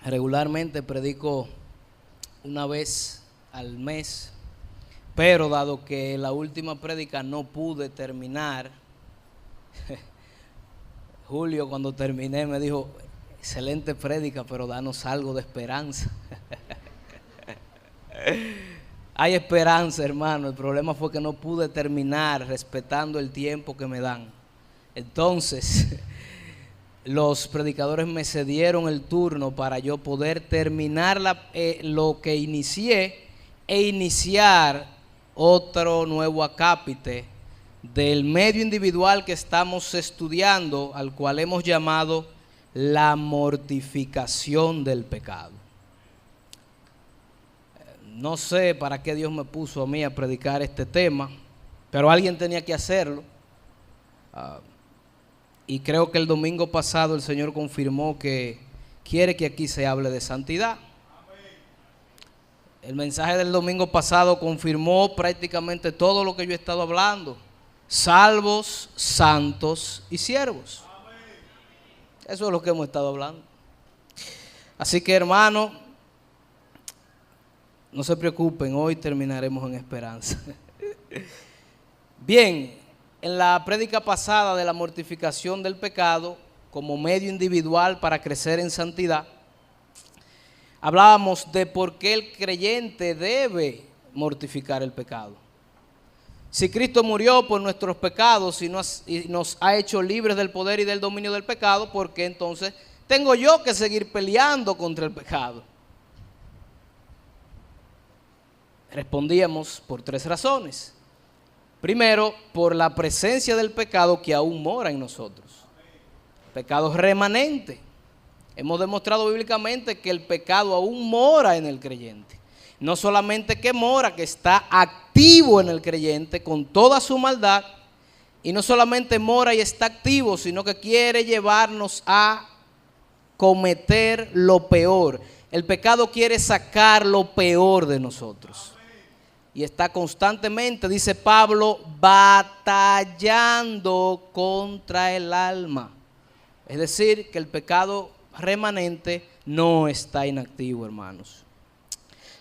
Regularmente predico una vez al mes, pero dado que la última prédica no pude terminar, Julio cuando terminé me dijo: excelente prédica, pero danos algo de esperanza. Hay esperanza, hermano. El problema fue que no pude terminar respetando el tiempo que me dan. Entonces, los predicadores me cedieron el turno para yo poder terminar lo que inicié e iniciar otro nuevo acápite del medio individual que estamos estudiando, al cual hemos llamado la mortificación del pecado. No sé para qué Dios me puso a mí a predicar este tema, pero alguien tenía que hacerlo. Y creo que el domingo pasado el Señor confirmó que quiere que aquí se hable de santidad. El mensaje del domingo pasado confirmó prácticamente todo lo que yo he estado hablando: salvos, santos y siervos. Eso es lo que hemos estado hablando. Así que, hermano, no se preocupen, hoy terminaremos en esperanza. Bien, en la prédica pasada de la mortificación del pecado como medio individual para crecer en santidad, hablábamos de por qué el creyente debe mortificar el pecado. Si Cristo murió por nuestros pecados y nos ha hecho libres del poder y del dominio del pecado, ¿por qué entonces tengo yo que seguir peleando contra el pecado? Respondíamos por tres razones. Primero, por la presencia del pecado que aún mora en nosotros. Pecado remanente. Hemos demostrado bíblicamente que el pecado aún mora en el creyente. No solamente que mora, que está activo en el creyente con toda su maldad. Y no solamente mora y está activo, sino que quiere llevarnos a cometer lo peor. El pecado quiere sacar lo peor de nosotros. Y está constantemente, dice Pablo, batallando contra el alma. Es decir, que el pecado remanente no está inactivo, hermanos.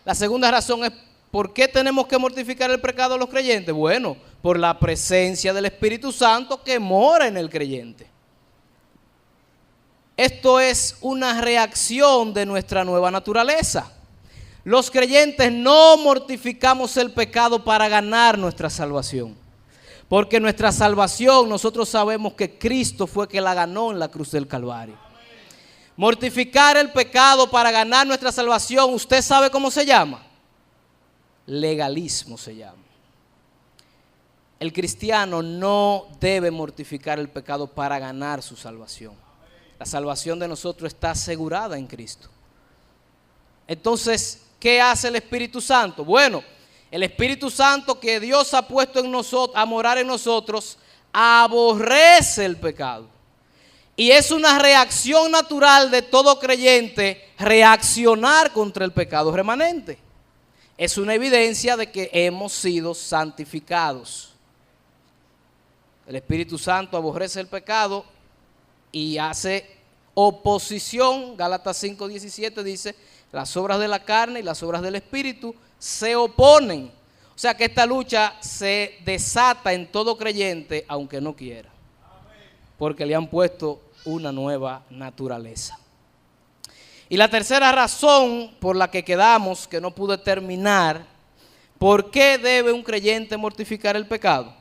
La segunda razón es: ¿por qué tenemos que mortificar el pecado a los creyentes? Bueno, por la presencia del Espíritu Santo que mora en el creyente. Esto es una reacción de nuestra nueva naturaleza. Los creyentes no mortificamos el pecado para ganar nuestra salvación, porque nuestra salvación nosotros sabemos que Cristo fue que la ganó en la cruz del Calvario. Mortificar el pecado para ganar nuestra salvación, ¿usted sabe cómo se llama? Legalismo se llama. El cristiano no debe mortificar el pecado para ganar su salvación. La salvación de nosotros está asegurada en Cristo. Entonces, ¿qué hace el Espíritu Santo? Bueno, el Espíritu Santo que Dios ha puesto en nosotros, a morar en nosotros, aborrece el pecado. Y es una reacción natural de todo creyente reaccionar contra el pecado remanente. Es una evidencia de que hemos sido santificados. El Espíritu Santo aborrece el pecado y hace oposición. Gálatas 5:17 dice: las obras de la carne y las obras del Espíritu se oponen. O sea que esta lucha se desata en todo creyente aunque no quiera, porque le han puesto una nueva naturaleza. Y la tercera razón por la que quedamos, que no pude terminar: ¿por qué debe un creyente mortificar el pecado?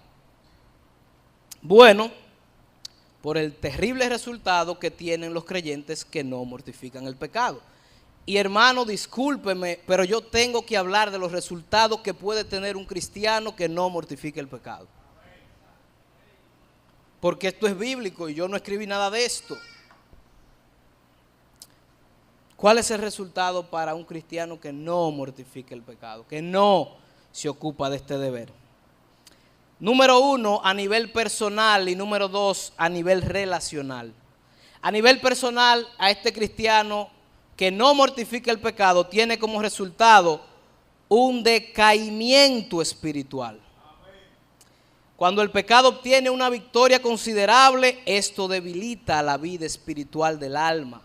Bueno, por el terrible resultado que tienen los creyentes que no mortifican el pecado. Y hermano, discúlpeme, pero yo tengo que hablar de los resultados que puede tener un cristiano que no mortifique el pecado. Porque esto es bíblico y yo no escribí nada de esto. ¿Cuál es el resultado para un cristiano que no mortifique el pecado, que no se ocupa de este deber? Número 1, a nivel personal, y número 2, a nivel relacional. A nivel personal, a este cristiano que no mortifica el pecado tiene como resultado un decaimiento espiritual. Cuando el pecado obtiene una victoria considerable, esto debilita la vida espiritual del alma.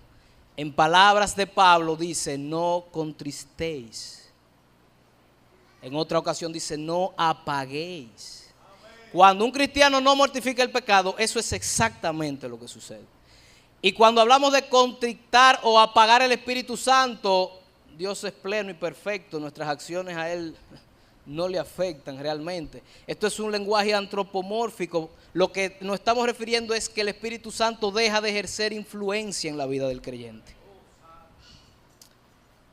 En palabras de Pablo dice, no contristéis. En otra ocasión dice, no apaguéis. Cuando un cristiano no mortifica el pecado, eso es exactamente lo que sucede. Y cuando hablamos de contristar o apagar el Espíritu Santo, Dios es pleno y perfecto, nuestras acciones a Él no le afectan realmente. Esto es un lenguaje antropomórfico. Lo que nos estamos refiriendo es que el Espíritu Santo deja de ejercer influencia en la vida del creyente.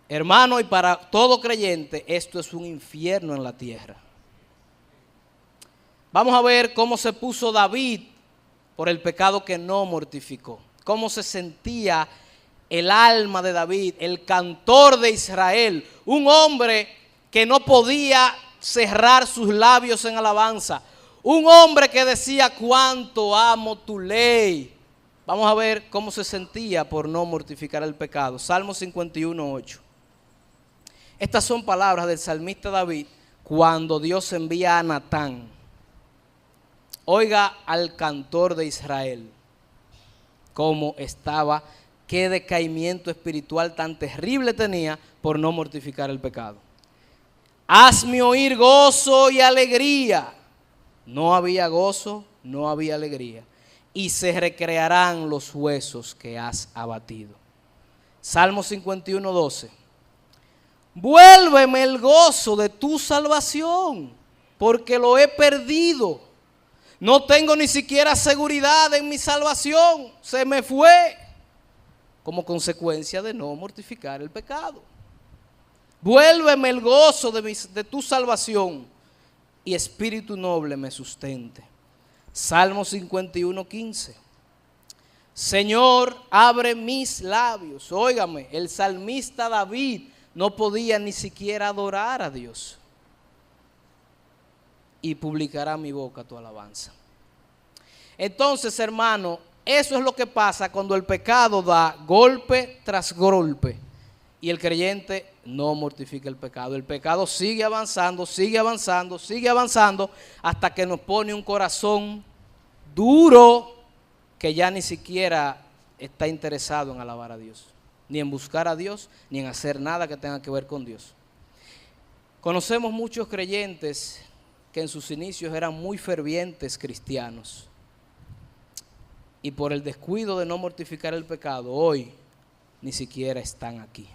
Hermano, y para todo creyente, esto es un infierno en la tierra. Vamos a ver cómo se puso David por el pecado que no mortificó. Cómo se sentía el alma de David, el cantor de Israel, un hombre que no podía cerrar sus labios en alabanza, un hombre que decía cuánto amo tu ley. Vamos a ver cómo se sentía por no mortificar el pecado. Salmo 51:8. Estas son palabras del salmista David cuando Dios envía a Natán. Oiga al cantor de Israel cómo estaba, qué decaimiento espiritual tan terrible tenía por no mortificar el pecado. Hazme oír gozo y alegría. No había gozo, no había alegría. Y se recrearán los huesos que has abatido. Salmo 51:12. Vuélveme el gozo de tu salvación, porque lo he perdido. No tengo ni siquiera seguridad en mi salvación. Se me fue como consecuencia de no mortificar el pecado. Vuélveme el gozo de tu salvación y espíritu noble me sustente. Salmo 51:15. Señor, abre mis labios. Óigame, el salmista David no podía ni siquiera adorar a Dios. Y publicará mi boca tu alabanza. Entonces, hermano, eso es lo que pasa cuando el pecado da golpe tras golpe y el creyente no mortifica el pecado. El pecado sigue avanzando, sigue avanzando, sigue avanzando hasta que nos pone un corazón duro que ya ni siquiera está interesado en alabar a Dios, ni en buscar a Dios, ni en hacer nada que tenga que ver con Dios. Conocemos muchos creyentes que en sus inicios eran muy fervientes cristianos y por el descuido de no mortificar el pecado, hoy ni siquiera están aquí.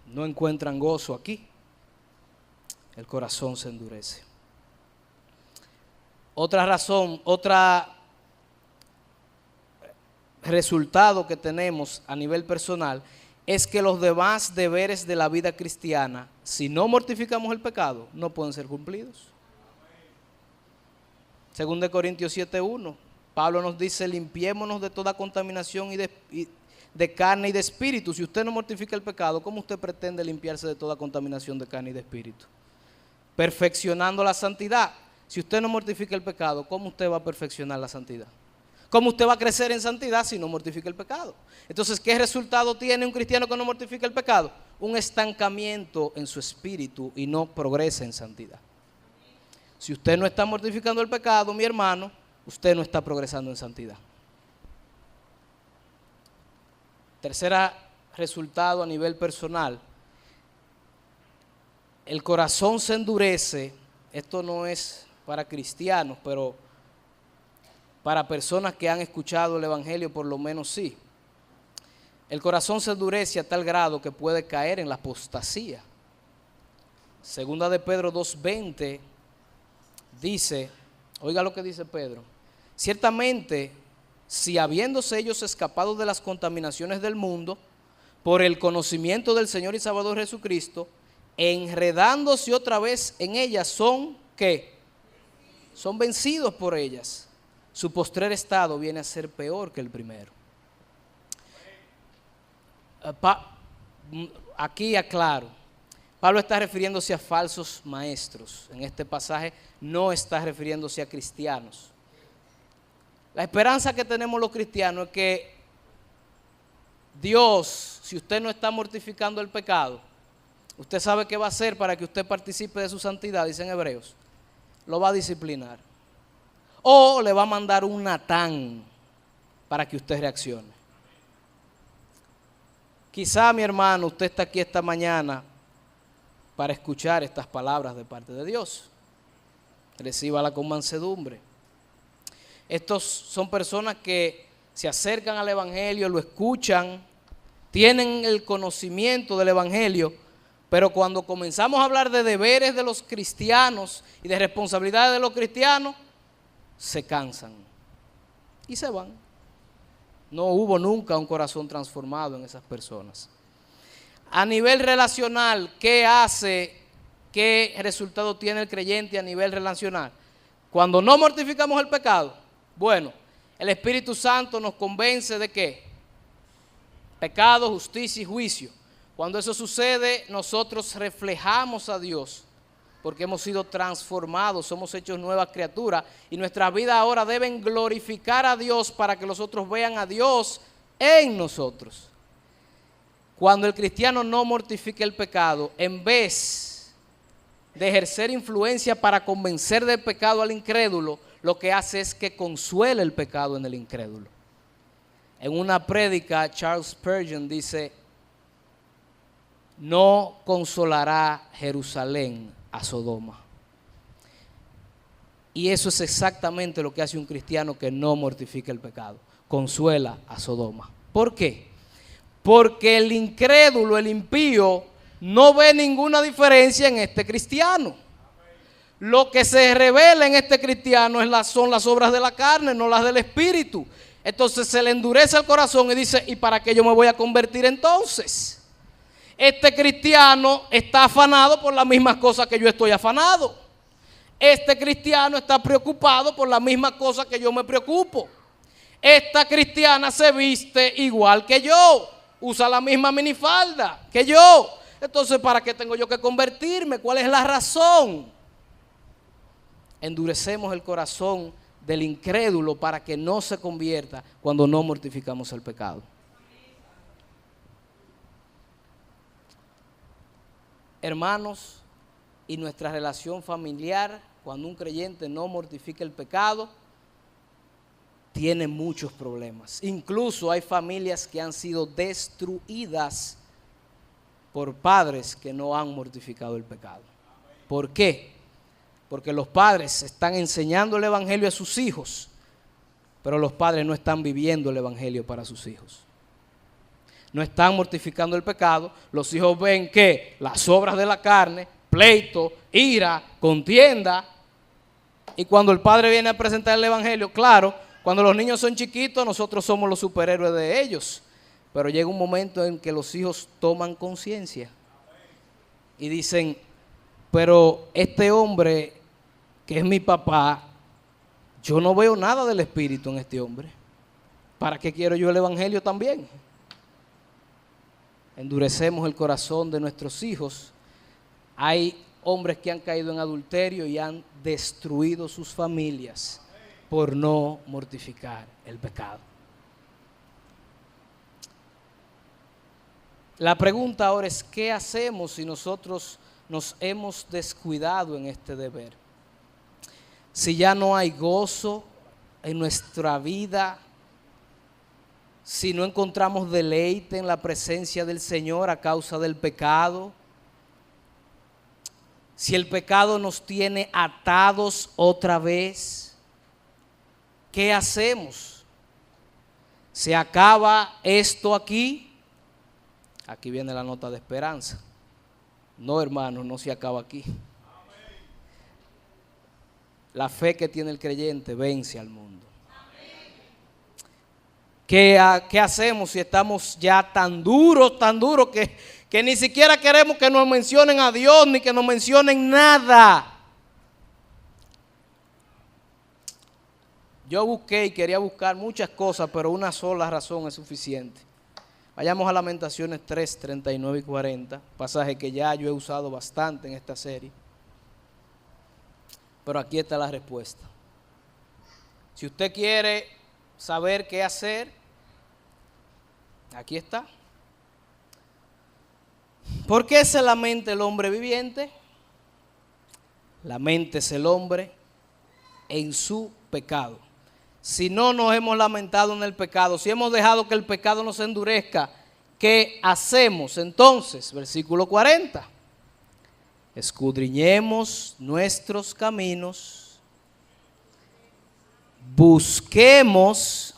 No encuentran gozo aquí, el corazón se endurece. Otra razón, otra resultado que tenemos a nivel personal es que los demás deberes de la vida cristiana, si no mortificamos el pecado, no pueden ser cumplidos. Según de Corintios 7:1, Pablo nos dice, limpiémonos de toda contaminación y de carne y de espíritu. Si usted no mortifica el pecado, ¿cómo usted pretende limpiarse de toda contaminación de carne y de espíritu? Perfeccionando la santidad. Si usted no mortifica el pecado, ¿cómo usted va a perfeccionar la santidad? ¿Cómo usted va a crecer en santidad si no mortifica el pecado? Entonces, ¿qué resultado tiene un cristiano que no mortifica el pecado? Un estancamiento en su espíritu y no progresa en santidad. Si usted no está mortificando el pecado, mi hermano, usted no está progresando en santidad. Tercera resultado a nivel personal. El corazón se endurece. Esto no es para cristianos, pero para personas que han escuchado el evangelio por lo menos sí. El corazón se endurece a tal grado que puede caer en la apostasía. Segunda de Pedro 2:20 dice, oiga lo que dice Pedro, ciertamente si habiéndose ellos escapado de las contaminaciones del mundo por el conocimiento del Señor y Salvador Jesucristo, enredándose otra vez en ellas son, ¿qué? Son vencidos por ellas. Su postrer estado viene a ser peor que el primero. Aquí aclaro, Pablo está refiriéndose a falsos maestros. En este pasaje no está refiriéndose a cristianos. La esperanza que tenemos los cristianos es que Dios, si usted no está mortificando el pecado, usted sabe qué va a hacer para que usted participe de su santidad, dicen Hebreos. Lo va a disciplinar. O le va a mandar un Natán para que usted reaccione. Quizá, mi hermano, usted está aquí esta mañana para escuchar estas palabras de parte de Dios. Recíbala con mansedumbre. Estos son personas que se acercan al Evangelio, lo escuchan, tienen el conocimiento del Evangelio, pero cuando comenzamos a hablar de deberes de los cristianos y de responsabilidades de los cristianos, se cansan y se van. No hubo nunca un corazón transformado en esas personas. A nivel relacional, ¿qué hace? ¿Qué resultado tiene el creyente a nivel relacional? Cuando no mortificamos el pecado, bueno, el Espíritu Santo nos convence de ¿qué? Pecado, justicia y juicio. Cuando eso sucede, nosotros reflejamos a Dios, porque hemos sido transformados, somos hechos nuevas criaturas, y nuestra vida ahora deben glorificar a Dios para que los otros vean a Dios en nosotros. Cuando el cristiano no mortifica el pecado, en vez de ejercer influencia para convencer del pecado al incrédulo, lo que hace es que consuela el pecado en el incrédulo. En una prédica, Charles Spurgeon dice: no consolará Jerusalén a Sodoma. Y eso es exactamente lo que hace un cristiano que no mortifica el pecado. Consuela a Sodoma. ¿Por qué? Porque el incrédulo, el impío, no ve ninguna diferencia en este cristiano. Lo que se revela en este cristiano son las obras de la carne, no las del espíritu. Entonces se le endurece el corazón y dice: ¿y para qué yo me voy a convertir entonces? Este cristiano está afanado por las mismas cosas que yo estoy afanado. Este cristiano está preocupado por las mismas cosas que yo me preocupo. Esta cristiana se viste igual que yo, usa la misma minifalda que yo. Entonces, ¿para qué tengo yo que convertirme? ¿Cuál es la razón? Endurecemos el corazón del incrédulo para que no se convierta cuando no mortificamos el pecado. Hermanos, y nuestra relación familiar, cuando un creyente no mortifica el pecado, tiene muchos problemas. Incluso hay familias que han sido destruidas por padres que no han mortificado el pecado. ¿Por qué? Porque los padres están enseñando el evangelio a sus hijos, pero los padres no están viviendo el evangelio para sus hijos. No están mortificando el pecado. Los hijos ven que las obras de la carne, pleito, ira, contienda. Y cuando el padre viene a presentar el evangelio, claro, cuando los niños son chiquitos, nosotros somos los superhéroes de ellos. Pero llega un momento en que los hijos toman conciencia y dicen: pero este hombre que es mi papá, yo no veo nada del Espíritu en este hombre. ¿Para qué quiero yo el evangelio también? Endurecemos el corazón de nuestros hijos. Hay hombres que han caído en adulterio y han destruido sus familias por no mortificar el pecado. La pregunta ahora es: ¿qué hacemos si nosotros nos hemos descuidado en este deber? Si ya no hay gozo en nuestra vida, si no encontramos deleite en la presencia del Señor a causa del pecado, si el pecado nos tiene atados otra vez, ¿qué hacemos? ¿Se acaba esto aquí? Aquí viene la nota de esperanza. No, hermanos, no se acaba aquí. La fe que tiene el creyente vence al mundo. ¿Qué hacemos si estamos ya tan duros que ni siquiera queremos que nos mencionen a Dios ni que nos mencionen nada? Yo busqué y quería buscar muchas cosas, pero una sola razón es suficiente. Vayamos a Lamentaciones 3, 39 y 40, pasaje que ya yo he usado bastante en esta serie. Pero aquí está la respuesta. Si usted quiere saber qué hacer, aquí está. ¿Por qué se lamenta el hombre viviente? Laméntese el hombre en su pecado. si no nos hemos lamentado en el pecado, si hemos dejado que el pecado nos endurezca, ¿qué hacemos? Entonces, versículo 40. Escudriñemos nuestros caminos, busquemos,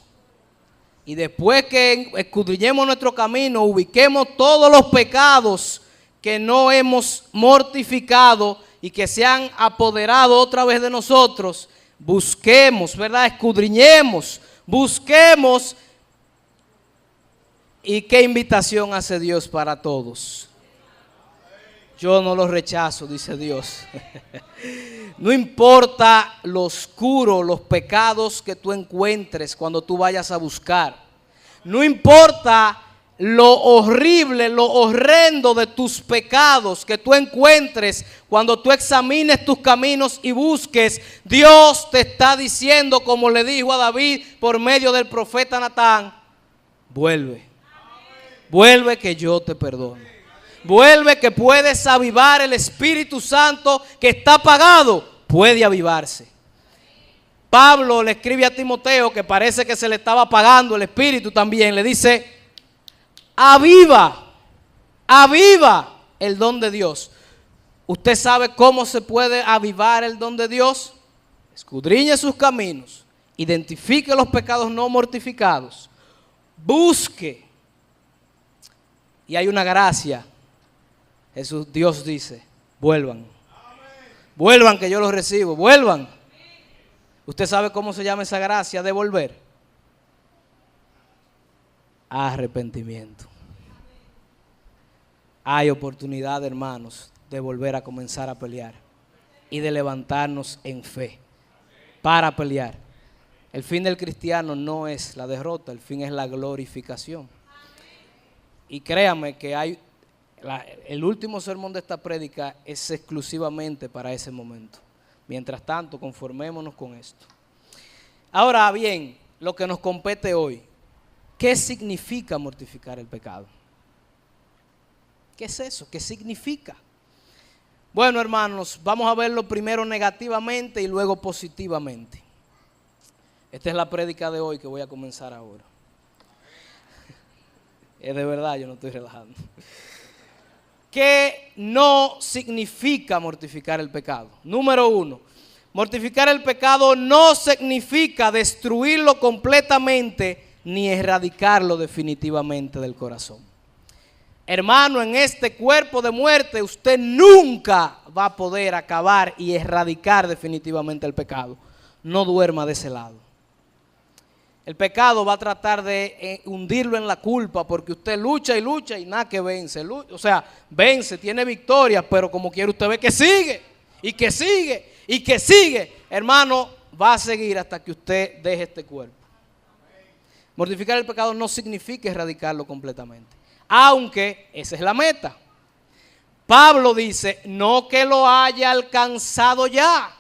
y después que escudriñemos nuestro camino, ubiquemos todos los pecados que no hemos mortificado y que se han apoderado otra vez de nosotros. Busquemos, ¿verdad? Escudriñemos, busquemos. ¿Y qué invitación hace Dios para todos? Yo no lo rechazo, dice Dios. No importa lo oscuro, los pecados que tú encuentres cuando tú vayas a buscar. No importa lo horrible, lo horrendo de tus pecados que tú encuentres cuando tú examines tus caminos y busques. Dios te está diciendo, como le dijo a David por medio del profeta Natán: vuelve, vuelve que yo te perdono. Vuelve que puedes avivar el Espíritu Santo que está apagado, puede avivarse. Pablo le escribe a Timoteo, que parece que se le estaba apagando el Espíritu también, le dice: aviva, aviva el don de Dios. ¿Usted sabe cómo se puede avivar el don de Dios? Escudriñe sus caminos, identifique los pecados no mortificados, busque. Y hay una gracia. Dios dice: vuelvan, vuelvan que yo los recibo, vuelvan. ¿Usted sabe cómo se llama esa gracia de volver? Arrepentimiento. Hay oportunidad, hermanos, de volver a comenzar a pelear y de levantarnos en fe para pelear. El fin del cristiano no es la derrota, el fin es la glorificación. Y créame que el último sermón de esta prédica es exclusivamente para ese momento. Mientras tanto, conformémonos con esto. Ahora bien, lo que nos compete hoy: ¿qué significa mortificar el pecado? ¿Qué es eso? ¿Qué significa? Bueno, hermanos, vamos a verlo primero negativamente y luego positivamente. Esta es la prédica de hoy que voy a comenzar ahora. Es de verdad, yo no estoy relajando. ¿Qué no significa mortificar el pecado? Número 1, mortificar el pecado no significa destruirlo completamente ni erradicarlo definitivamente del corazón. Hermano, en este cuerpo de muerte usted nunca va a poder acabar y erradicar definitivamente el pecado. No duerma de ese lado. El pecado va a tratar de hundirlo en la culpa, porque usted lucha y nada que vence. O sea, vence, tiene victoria, pero como quiere usted ve que sigue, y que sigue, y que sigue. Hermano, va a seguir hasta que usted deje este cuerpo. Mortificar el pecado no significa erradicarlo completamente, aunque esa es la meta. Pablo dice: no que lo haya alcanzado ya,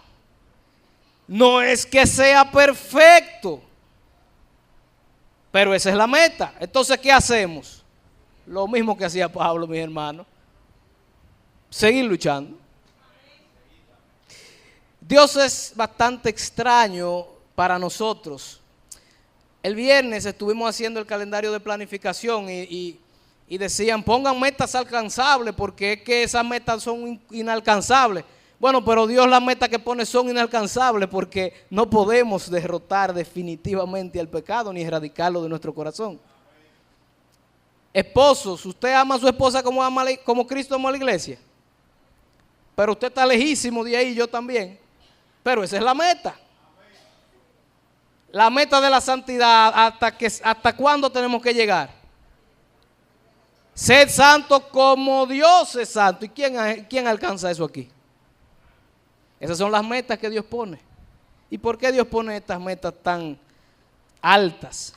no es que sea perfecto, pero esa es la meta. Entonces, ¿qué hacemos? Lo mismo que hacía Pablo, mis hermanos: seguir luchando. Dios es bastante extraño para nosotros. El viernes estuvimos haciendo el calendario de planificación y decían: pongan metas alcanzables, porque es que esas metas son inalcanzables. Bueno, pero Dios las metas que pone son inalcanzables, porque no podemos derrotar definitivamente al pecado ni erradicarlo de nuestro corazón. Esposos, usted ama a su esposa como Cristo amó a la iglesia, pero usted está lejísimo de ahí, yo también. Pero esa es la meta. La meta de la santidad, ¿hasta cuándo tenemos que llegar? Sed santo como Dios es santo. ¿Y quién alcanza eso aquí? Esas son las metas que Dios pone. ¿Y por qué Dios pone estas metas tan altas?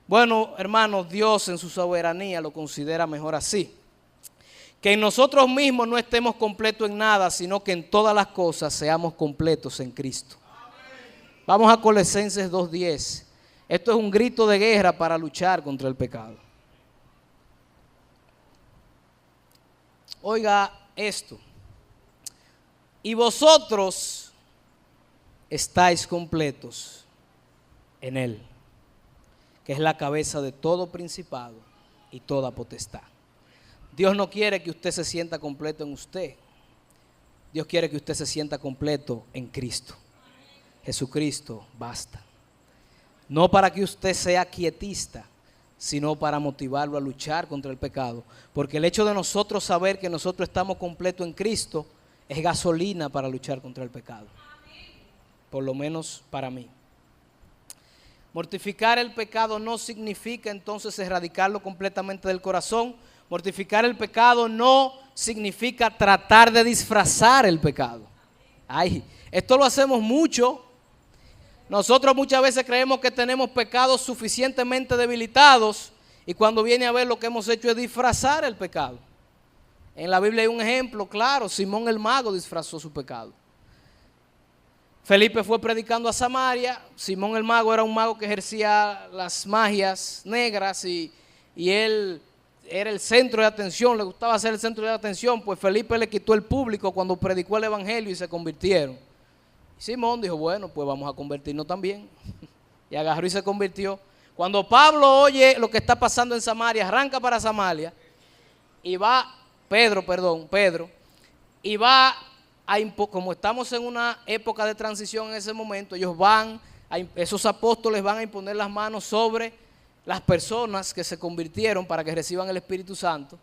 Bueno, hermanos, Dios en su soberanía lo considera mejor así: que en nosotros mismos no estemos completos en nada, sino que en todas las cosas seamos completos en Cristo. Vamos a Colosenses 2:10. Esto es un grito de guerra para luchar contra el pecado. Oiga esto: y vosotros estáis completos en Él, que es la cabeza de todo principado y toda potestad. Dios no quiere que usted se sienta completo en usted. Dios quiere que usted se sienta completo en Cristo. Jesucristo basta. No para que usted sea quietista, sino para motivarlo a luchar contra el pecado. Porque el hecho de nosotros saber que nosotros estamos completos en Cristo es gasolina para luchar contra el pecado. Por lo menos para mí. Mortificar el pecado no significa entonces erradicarlo completamente del corazón. Mortificar el pecado no significa tratar de disfrazar el pecado. Ay, esto lo hacemos mucho. Nosotros muchas veces creemos que tenemos pecados suficientemente debilitados y cuando viene a ver lo que hemos hecho es disfrazar el pecado. En la Biblia hay un ejemplo claro, Simón el mago disfrazó su pecado. Felipe fue predicando a Samaria, Simón el mago era un mago que ejercía las magias negras y él era el centro de atención, le gustaba ser el centro de atención, pues Felipe le quitó el público cuando predicó el evangelio y se convirtieron. Y Simón dijo, bueno, pues vamos a convertirnos también. Y agarró y se convirtió. Cuando Pablo oye lo que está pasando en Samaria, arranca para Samaria y va, Pedro, y va como estamos en una época de transición en ese momento, esos apóstoles van a imponer las manos sobre las personas que se convirtieron para que reciban el Espíritu Santo.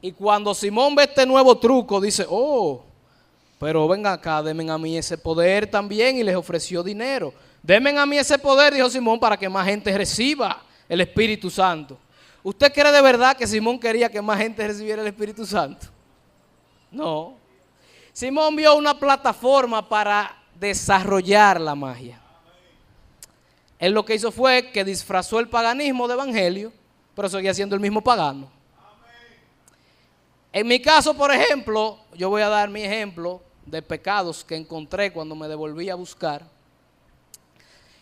Y cuando Simón ve este nuevo truco, dice, oh, pero vengan acá, denme a mí ese poder también, y les ofreció dinero. Denme a mí ese poder, dijo Simón, para que más gente reciba el Espíritu Santo. ¿Usted cree de verdad que Simón quería que más gente recibiera el Espíritu Santo? No. Simón vio una plataforma para desarrollar la magia. Él lo que hizo fue que disfrazó el paganismo de evangelio, pero seguía siendo el mismo pagano. En mi caso, por ejemplo, yo voy a dar mi ejemplo de pecados que encontré cuando me devolví a buscar.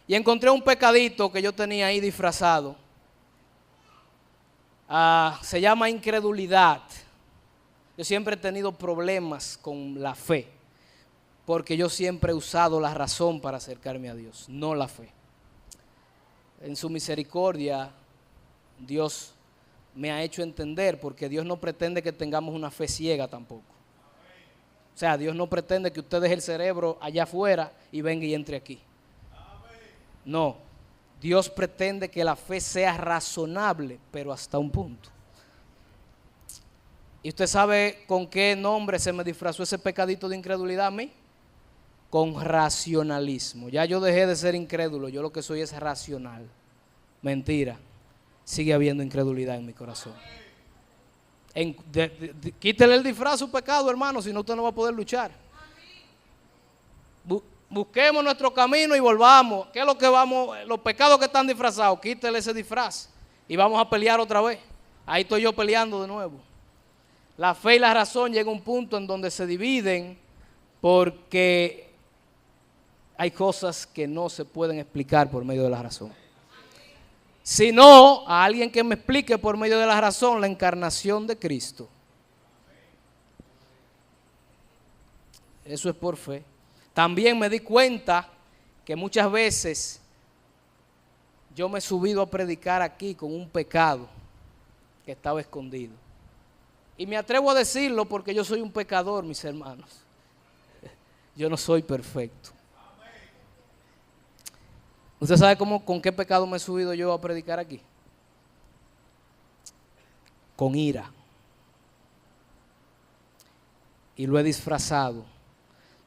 Y encontré un pecadito que yo tenía ahí disfrazado. Se llama incredulidad. Yo siempre he tenido problemas con la fe, porque yo siempre he usado la razón para acercarme a Dios, no la fe. En su misericordia, Dios me ha hecho entender, porque Dios no pretende que tengamos una fe ciega tampoco. O sea, Dios no pretende que usted deje el cerebro allá afuera y venga y entre aquí. No, Dios pretende que la fe sea razonable, pero hasta un punto. ¿Y usted sabe con qué nombre se me disfrazó ese pecadito de incredulidad a mí? Con racionalismo. Ya yo dejé de ser incrédulo, yo lo que soy es racional. Mentira, sigue habiendo incredulidad en mi corazón. Quítele el disfraz a su pecado, hermano, si no usted no va a poder luchar. Busquemos nuestro camino y volvamos. ¿Qué es lo que vamos? Los pecados que están disfrazados, quítele ese disfraz y vamos a pelear otra vez. Ahí estoy yo peleando de nuevo. La fe y la razón llega a un punto en donde se dividen porque hay cosas que no se pueden explicar por medio de la razón. Sino a alguien que me explique por medio de la razón la encarnación de Cristo. Eso es por fe. También me di cuenta que muchas veces yo me he subido a predicar aquí con un pecado que estaba escondido. Y me atrevo a decirlo porque yo soy un pecador, mis hermanos. Yo no soy perfecto. ¿Usted sabe con qué pecado me he subido yo a predicar aquí? Con ira. Y lo he disfrazado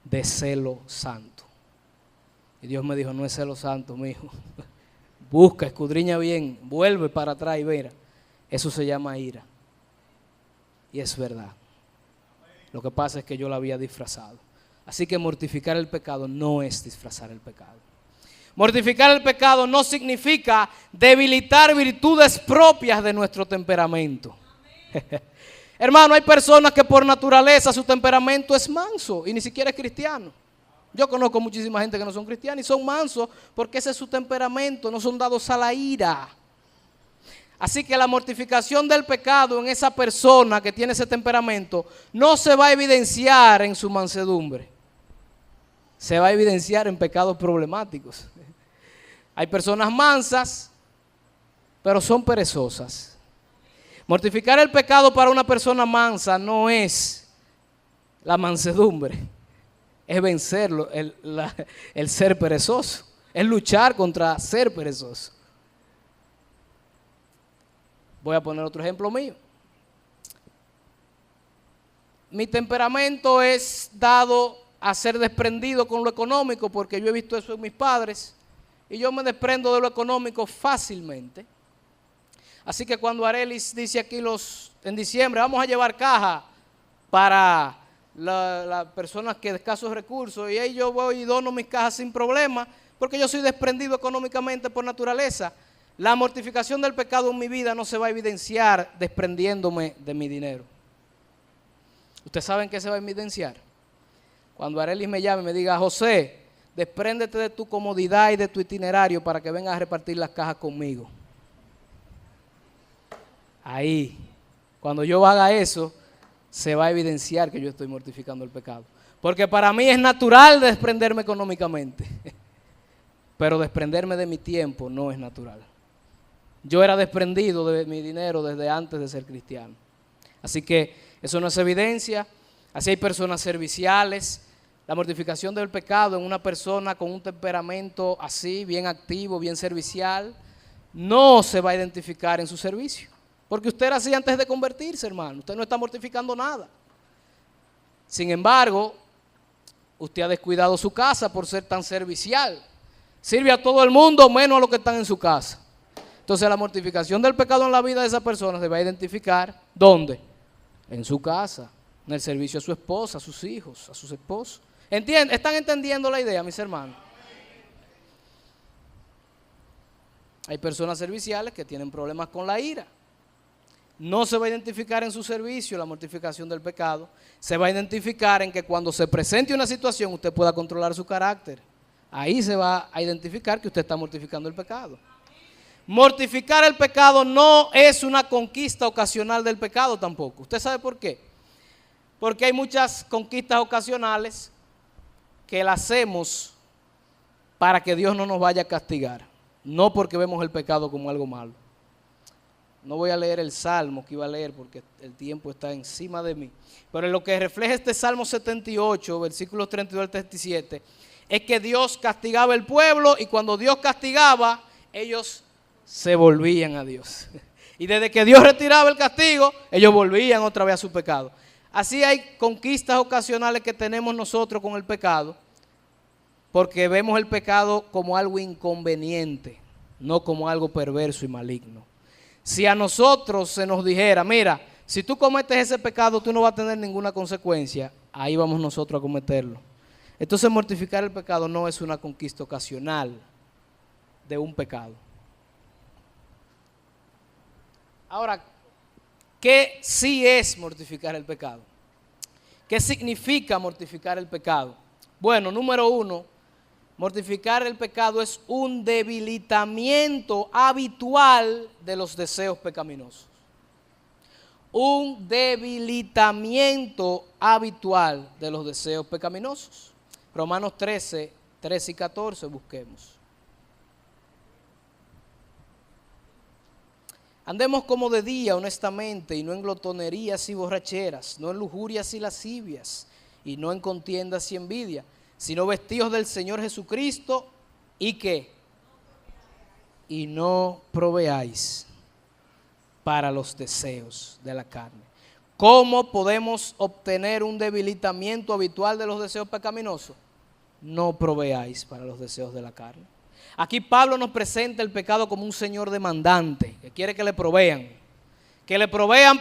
de celo santo. Y Dios me dijo, no es celo santo, mi hijo. Busca, escudriña bien, vuelve para atrás y verá. Eso se llama ira. Y es verdad. Lo que pasa es que yo la había disfrazado. Así que mortificar el pecado no es disfrazar el pecado. Mortificar el pecado no significa debilitar virtudes propias de nuestro temperamento. Hermano, hay personas que por naturaleza su temperamento es manso y ni siquiera es cristiano. Yo conozco muchísima gente que no son cristianos y son mansos porque ese es su temperamento, no son dados a la ira. Así que la mortificación del pecado en esa persona que tiene ese temperamento no se va a evidenciar en su mansedumbre. se va a evidenciar en pecados problemáticos. Hay personas mansas, pero son perezosas. Mortificar el pecado para una persona mansa no es la mansedumbre, es vencerlo, el ser perezoso, es luchar contra ser perezoso. Voy a poner otro ejemplo mío. Mi temperamento es dado a ser desprendido con lo económico, porque yo he visto eso en mis padres, y yo me desprendo de lo económico fácilmente. Así que cuando Arelis dice aquí en diciembre, vamos a llevar caja para las personas que de escasos recursos, y ahí yo voy y dono mis cajas sin problema, porque yo soy desprendido económicamente por naturaleza. La mortificación del pecado en mi vida no se va a evidenciar desprendiéndome de mi dinero. ¿Ustedes saben qué se va a evidenciar? Cuando Arelis me llame y me diga, José, despréndete de tu comodidad y de tu itinerario para que vengas a repartir las cajas conmigo. Ahí, cuando yo haga eso, se va a evidenciar que yo estoy mortificando el pecado. Porque para mí es natural desprenderme económicamente, pero desprenderme de mi tiempo no es natural. Yo era desprendido de mi dinero desde antes de ser cristiano. Así que eso no es evidencia. Así hay personas serviciales. La mortificación del pecado en una persona con un temperamento así, bien activo, bien servicial, no se va a identificar en su servicio. Porque usted era así antes de convertirse, hermano. Usted no está mortificando nada. Sin embargo, usted ha descuidado su casa por ser tan servicial. Sirve a todo el mundo menos a los que están en su casa. Entonces la mortificación del pecado en la vida de esa persona se va a identificar, ¿dónde? En su casa, en el servicio a su esposa, a sus hijos, a sus esposos. ¿Están entendiendo la idea, mis hermanos? Hay personas serviciales que tienen problemas con la ira. No se va a identificar en su servicio la mortificación del pecado. Se va a identificar en que cuando se presente una situación usted pueda controlar su carácter. Ahí se va a identificar que usted está mortificando el pecado. Mortificar el pecado no es una conquista ocasional del pecado tampoco. ¿Usted sabe por qué? Porque hay muchas conquistas ocasionales que las hacemos para que Dios no nos vaya a castigar. No porque vemos el pecado como algo malo. No voy a leer el Salmo que iba a leer porque el tiempo está encima de mí. Pero lo que refleja este Salmo 78, versículos 32 al 37, es que Dios castigaba el pueblo y cuando Dios castigaba, ellos se volvían a Dios. Y desde que Dios retiraba el castigo, ellos volvían otra vez a su pecado. Así hay conquistas ocasionales que tenemos nosotros con el pecado, porque vemos el pecado como algo inconveniente, no como algo perverso y maligno. Si a nosotros se nos dijera, mira, si tú cometes ese pecado, tú no vas a tener ninguna consecuencia, ahí vamos nosotros a cometerlo. Entonces mortificar el pecado no es una conquista ocasional de un pecado. Ahora, ¿qué sí es mortificar el pecado? ¿Qué significa mortificar el pecado? Bueno, número uno, mortificar el pecado es un debilitamiento habitual de los deseos pecaminosos. Un debilitamiento habitual de los deseos pecaminosos. Romanos 13, 13 y 14, busquemos. Andemos como de día honestamente y no en glotonerías y borracheras, no en lujurias y lascivias y no en contiendas y envidia, sino vestidos del Señor Jesucristo y ¿qué? Y no proveáis para los deseos de la carne. ¿Cómo podemos obtener un debilitamiento habitual de los deseos pecaminosos? No proveáis para los deseos de la carne. Aquí Pablo nos presenta el pecado como un señor demandante, que quiere que le provean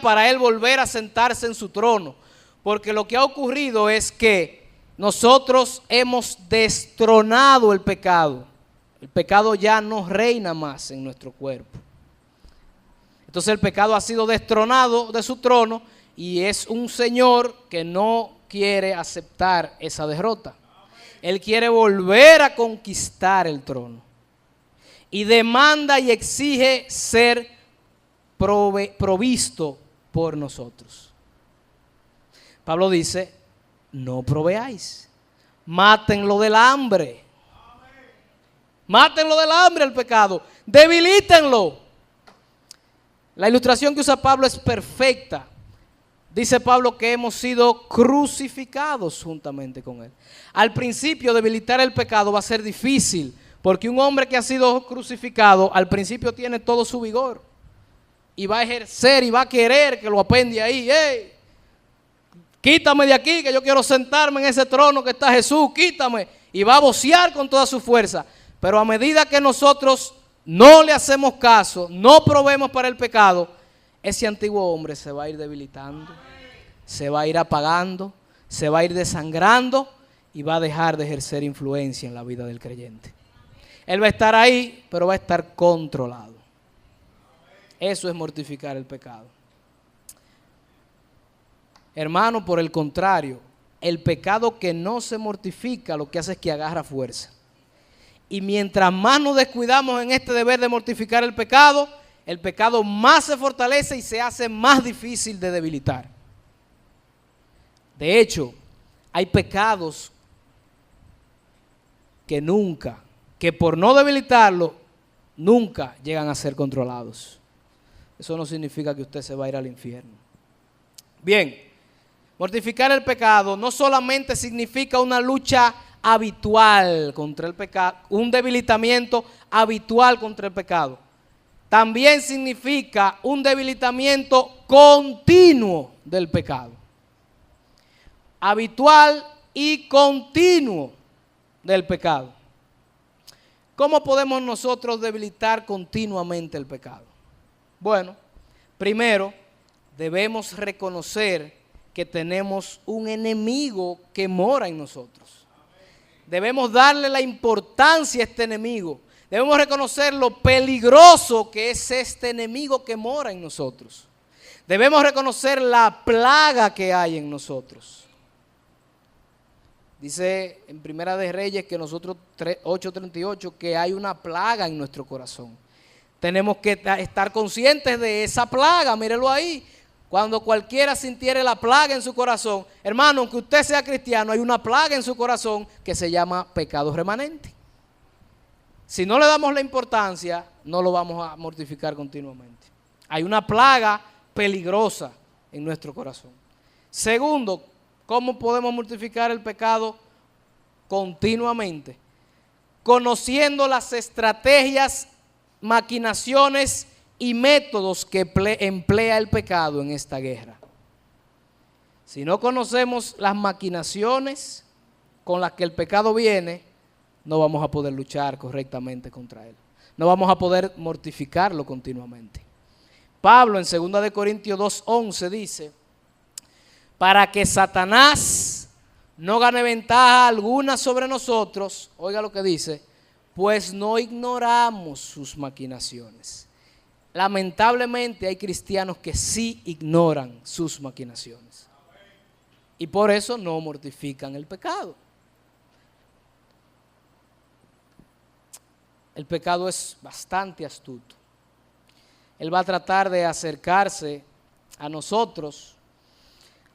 para él volver a sentarse en su trono, porque lo que ha ocurrido es que nosotros hemos destronado el pecado ya no reina más en nuestro cuerpo. Entonces el pecado ha sido destronado de su trono y es un señor que no quiere aceptar esa derrota. Él quiere volver a conquistar el trono y demanda y exige ser provisto por nosotros. Pablo dice, no proveáis, mátenlo del hambre. Mátenlo del hambre el pecado. Debilítenlo. La ilustración que usa Pablo es perfecta. Dice Pablo que hemos sido crucificados juntamente con Él. Al principio, debilitar el pecado va a ser difícil, porque un hombre que ha sido crucificado, al principio tiene todo su vigor. Y va a ejercer y va a querer que lo apende ahí. ¡Ey! Quítame de aquí, que yo quiero sentarme en ese trono que está Jesús, quítame. Y va a vocear con toda su fuerza. Pero a medida que nosotros no le hacemos caso, no probemos para el pecado, ese antiguo hombre se va a ir debilitando, se va a ir apagando, se va a ir desangrando y va a dejar de ejercer influencia en la vida del creyente. Él va a estar ahí, pero va a estar controlado. Eso es mortificar el pecado. Hermano, por el contrario, el pecado que no se mortifica lo que hace es que agarra fuerza. Y mientras más nos descuidamos en este deber de mortificar el pecado más se fortalece y se hace más difícil de debilitar. De hecho, hay pecados que por no debilitarlo, nunca llegan a ser controlados. Eso no significa que usted se va a ir al infierno. Bien, mortificar el pecado no solamente significa una lucha habitual contra el pecado, un debilitamiento habitual contra el pecado. También significa un debilitamiento continuo del pecado. Habitual y continuo del pecado. ¿Cómo podemos nosotros debilitar continuamente el pecado? Bueno, primero debemos reconocer que tenemos un enemigo que mora en nosotros. Debemos darle la importancia a este enemigo. Debemos reconocer lo peligroso que es este enemigo que mora en nosotros. Debemos reconocer la plaga que hay en nosotros. Dice en Primera de Reyes que nosotros 8:38 que hay una plaga en nuestro corazón. Tenemos que estar conscientes de esa plaga, mírelo ahí. Cuando cualquiera sintiere la plaga en su corazón, hermano, aunque usted sea cristiano, hay una plaga en su corazón que se llama pecado remanente. Si no le damos la importancia, no lo vamos a mortificar continuamente. Hay una plaga peligrosa en nuestro corazón. Segundo, ¿cómo podemos mortificar el pecado continuamente? Conociendo las estrategias, maquinaciones y métodos que emplea el pecado en esta guerra. Si no conocemos las maquinaciones con las que el pecado viene, no vamos a poder luchar correctamente contra él. No vamos a poder mortificarlo continuamente. Pablo en 2 de Corintios 2:11 dice, para que Satanás no gane ventaja alguna sobre nosotros, oiga lo que dice, pues no ignoramos sus maquinaciones. Lamentablemente hay cristianos que sí ignoran sus maquinaciones. Y por eso no mortifican el pecado. El pecado es bastante astuto. Él va a tratar de acercarse a nosotros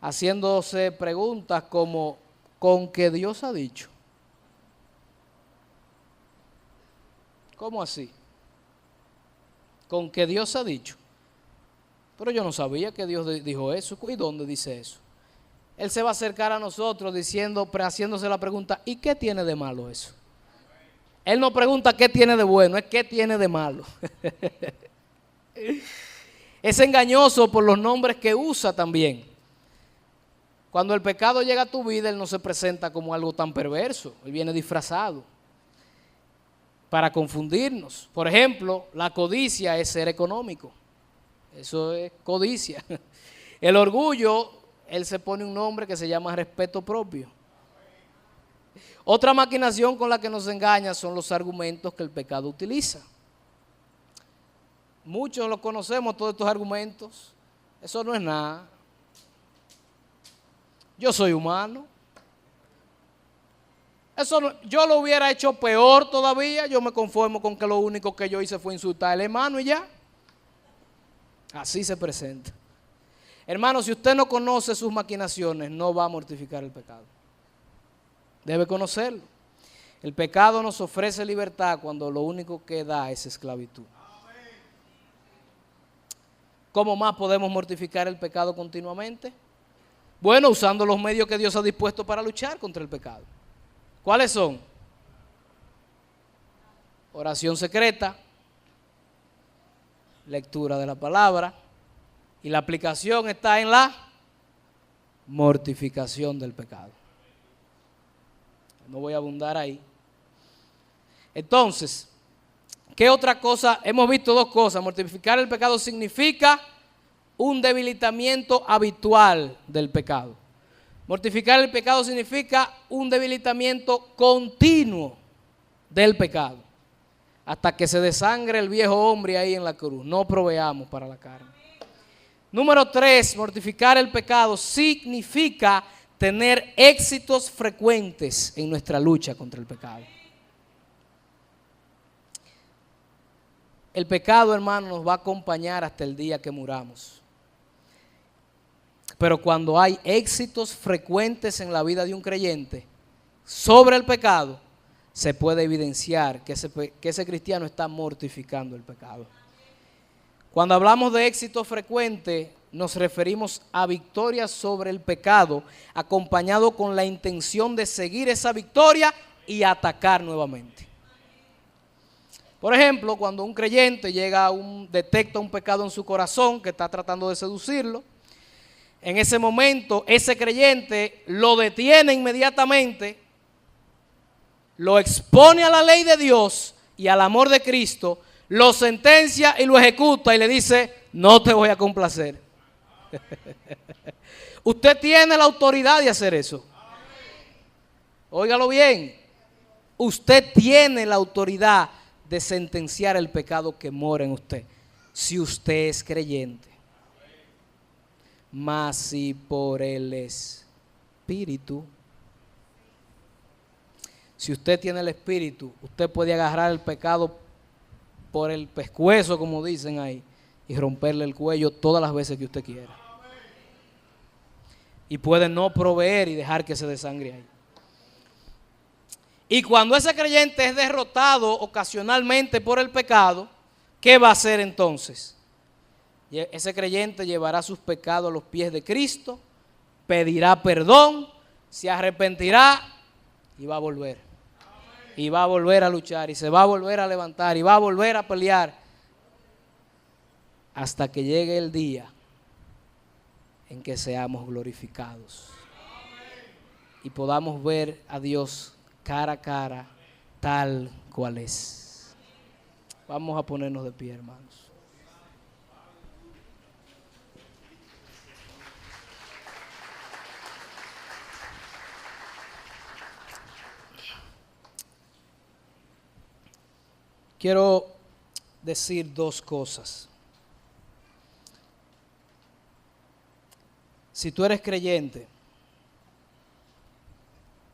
haciéndose preguntas como, ¿con qué Dios ha dicho? ¿Cómo así? ¿Con qué Dios ha dicho? Pero yo no sabía que Dios dijo eso. ¿Y dónde dice eso? Él se va a acercar a nosotros haciéndose la pregunta, ¿y qué tiene de malo eso? Él no pregunta qué tiene de bueno, es qué tiene de malo. Es engañoso por los nombres que usa también. Cuando el pecado llega a tu vida, él no se presenta como algo tan perverso, él viene disfrazado para confundirnos. Por ejemplo, la codicia es ser económico, eso es codicia. El orgullo, él se pone un nombre que se llama respeto propio. Otra maquinación con la que nos engaña son los argumentos que el pecado utiliza. Muchos los conocemos, todos estos argumentos. Eso no es nada. Yo soy humano. Yo lo hubiera hecho peor todavía. Yo me conformo con que lo único que yo hice fue insultar al hermano y ya. Así se presenta. Hermano, si usted no conoce sus maquinaciones, no va a mortificar el pecado. Debe conocerlo. El pecado nos ofrece libertad cuando lo único que da es esclavitud. ¿Cómo más podemos mortificar el pecado continuamente? Bueno, usando los medios que Dios ha dispuesto para luchar contra el pecado. ¿Cuáles son? Oración secreta, lectura de la palabra, y la aplicación está en la mortificación del pecado. No voy a abundar ahí. Entonces, ¿qué otra cosa? Hemos visto dos cosas. Mortificar el pecado significa un debilitamiento habitual del pecado. Mortificar el pecado significa un debilitamiento continuo del pecado, hasta que se desangre el viejo hombre ahí en la cruz. No proveamos para la carne. Número 3, mortificar el pecado significa tener éxitos frecuentes en nuestra lucha contra el pecado. El pecado, hermano, nos va a acompañar hasta el día que muramos. Pero cuando hay éxitos frecuentes en la vida de un creyente sobre el pecado, se puede evidenciar que ese cristiano está mortificando el pecado. Cuando hablamos de éxito frecuente, nos referimos a victorias sobre el pecado, acompañado con la intención de seguir esa victoria y atacar nuevamente. Por ejemplo, cuando un creyente detecta un pecado en su corazón que está tratando de seducirlo, en ese momento ese creyente lo detiene inmediatamente, lo expone a la ley de Dios y al amor de Cristo, lo sentencia y lo ejecuta y le dice: no te voy a complacer. Usted tiene la autoridad de hacer eso. Óigalo bien. Usted tiene la autoridad de sentenciar el pecado que mora en usted, si usted es creyente. Mas si por el Espíritu, si usted tiene el Espíritu, usted puede agarrar el pecado por el pescuezo, como dicen ahí, y romperle el cuello todas las veces que usted quiera. Y puede no proveer y dejar que se desangre ahí. Y cuando ese creyente es derrotado ocasionalmente por el pecado, ¿qué va a hacer entonces? Ese creyente llevará sus pecados a los pies de Cristo, pedirá perdón, se arrepentirá y va a volver. Y va a volver a luchar y se va a volver a levantar y va a volver a pelear hasta que llegue el día en que seamos glorificados y podamos ver a Dios cara a cara, tal cual es. Vamos a ponernos de pie, hermanos. Quiero decir dos cosas. Si tú eres creyente,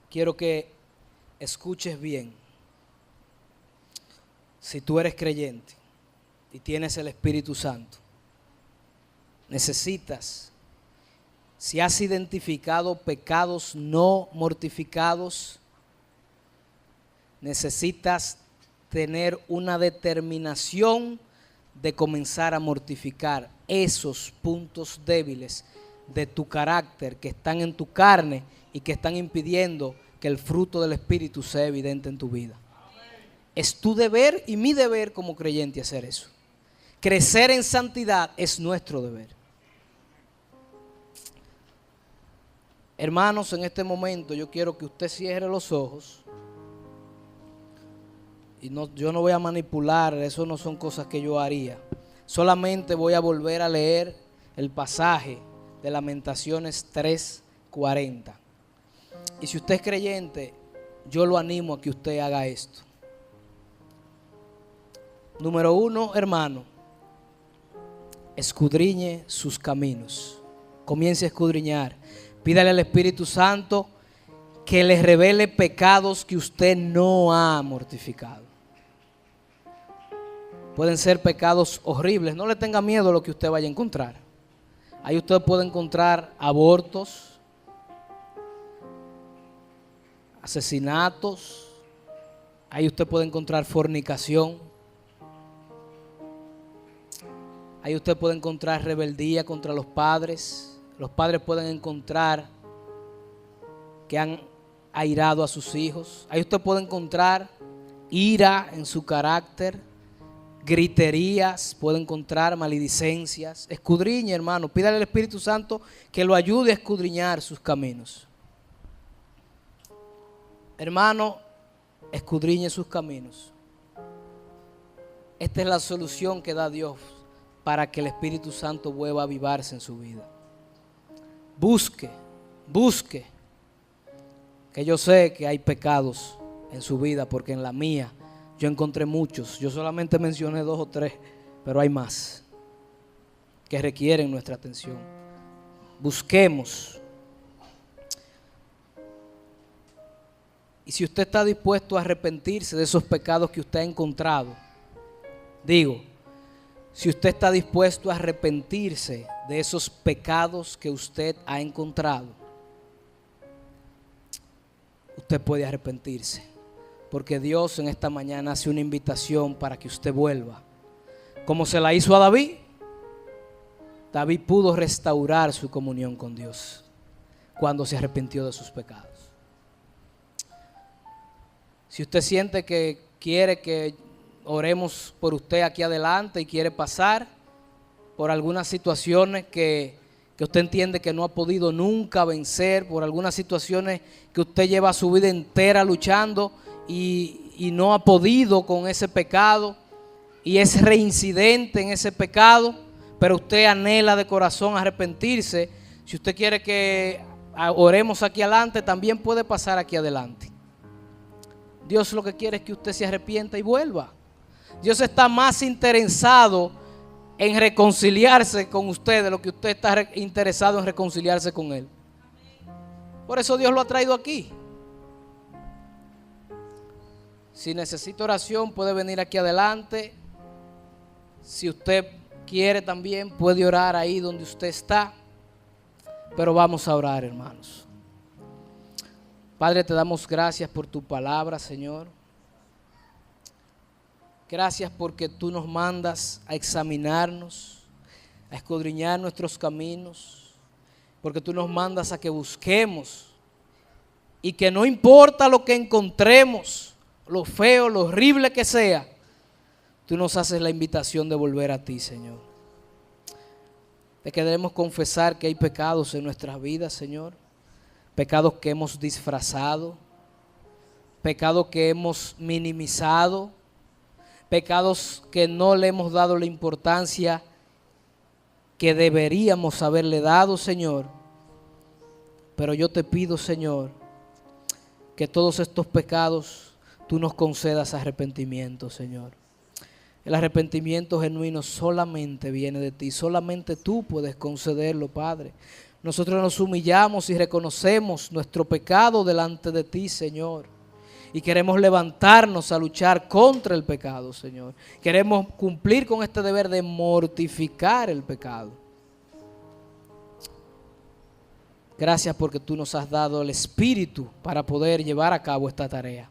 quiero que escuches bien. Si tú eres creyente y tienes el Espíritu Santo, necesitas, si has identificado pecados no mortificados, necesitas tener una determinación de comenzar a mortificar esos puntos débiles de tu carácter que están en tu carne y que están impidiendo que el fruto del Espíritu sea evidente en tu vida. Es tu deber y mi deber como creyente hacer eso. Crecer en santidad es nuestro deber. Hermanos, en este momento yo quiero que usted cierre los ojos. Y yo no voy a manipular, eso no son cosas que yo haría. Solamente voy a volver a leer el pasaje de Lamentaciones 3:40. Y si usted es creyente, yo lo animo a que usted haga esto. Número 1, hermano, escudriñe sus caminos. Comience a escudriñar. Pídale al Espíritu Santo que le revele pecados que usted no ha mortificado. Pueden ser pecados horribles. No le tenga miedo a lo que usted vaya a encontrar. Ahí usted puede encontrar abortos, asesinatos, ahí usted puede encontrar fornicación, ahí usted puede encontrar rebeldía contra los padres pueden encontrar que han airado a sus hijos, ahí usted puede encontrar ira en su carácter, griterías, puede encontrar maledicencias. Escudriñe, hermano, pídale al Espíritu Santo que lo ayude a escudriñar sus caminos. Hermano, escudriñe sus caminos. Esta es la solución que da Dios para que el Espíritu Santo vuelva a avivarse en su vida. Busque, que yo sé que hay pecados en su vida, porque en la mía yo encontré muchos. Yo solamente mencioné 2 o 3, pero hay más que requieren nuestra atención. Busquemos. Y si usted está dispuesto a arrepentirse de esos pecados que usted ha encontrado, si usted está dispuesto a arrepentirse de esos pecados que usted ha encontrado, usted puede arrepentirse, porque Dios en esta mañana hace una invitación para que usted vuelva. Como se la hizo a David, David pudo restaurar su comunión con Dios cuando se arrepintió de sus pecados. Si usted siente que quiere que oremos por usted aquí adelante y quiere pasar por algunas situaciones que usted entiende que no ha podido nunca vencer, por algunas situaciones que usted lleva su vida entera luchando y no ha podido con ese pecado y es reincidente en ese pecado, pero usted anhela de corazón arrepentirse, si usted quiere que oremos aquí adelante, también puede pasar aquí adelante. Dios lo que quiere es que usted se arrepienta y vuelva. Dios está más interesado en reconciliarse con usted de lo que usted está interesado en reconciliarse con Él. Por eso Dios lo ha traído aquí. Si necesita oración, puede venir aquí adelante. Si usted quiere también, puede orar ahí donde usted está. Pero vamos a orar, hermanos. Padre, te damos gracias por tu palabra, Señor. Gracias porque tú nos mandas a examinarnos, a escudriñar nuestros caminos, porque tú nos mandas a que busquemos y que no importa lo que encontremos, lo feo, lo horrible que sea, tú nos haces la invitación de volver a ti, Señor. Te queremos confesar que hay pecados en nuestras vidas, Señor, pecados que hemos disfrazado, pecados que hemos minimizado, pecados que no le hemos dado la importancia que deberíamos haberle dado, Señor. Pero yo te pido, Señor, que todos estos pecados tú nos concedas arrepentimiento, Señor. El arrepentimiento genuino solamente viene de ti, solamente tú puedes concederlo, Padre. Nosotros nos humillamos y reconocemos nuestro pecado delante de ti, Señor. Y queremos levantarnos a luchar contra el pecado, Señor. Queremos cumplir con este deber de mortificar el pecado. Gracias porque tú nos has dado el Espíritu para poder llevar a cabo esta tarea.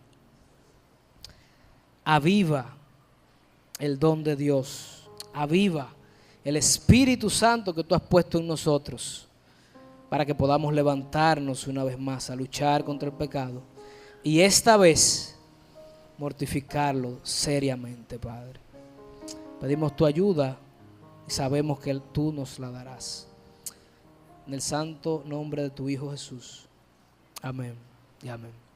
Aviva el don de Dios. Aviva el Espíritu Santo que tú has puesto en nosotros para que podamos levantarnos una vez más a luchar contra el pecado. Y esta vez mortificarlo seriamente, Padre. Pedimos tu ayuda y sabemos que tú nos la darás. En el santo nombre de tu Hijo Jesús. Amén y amén.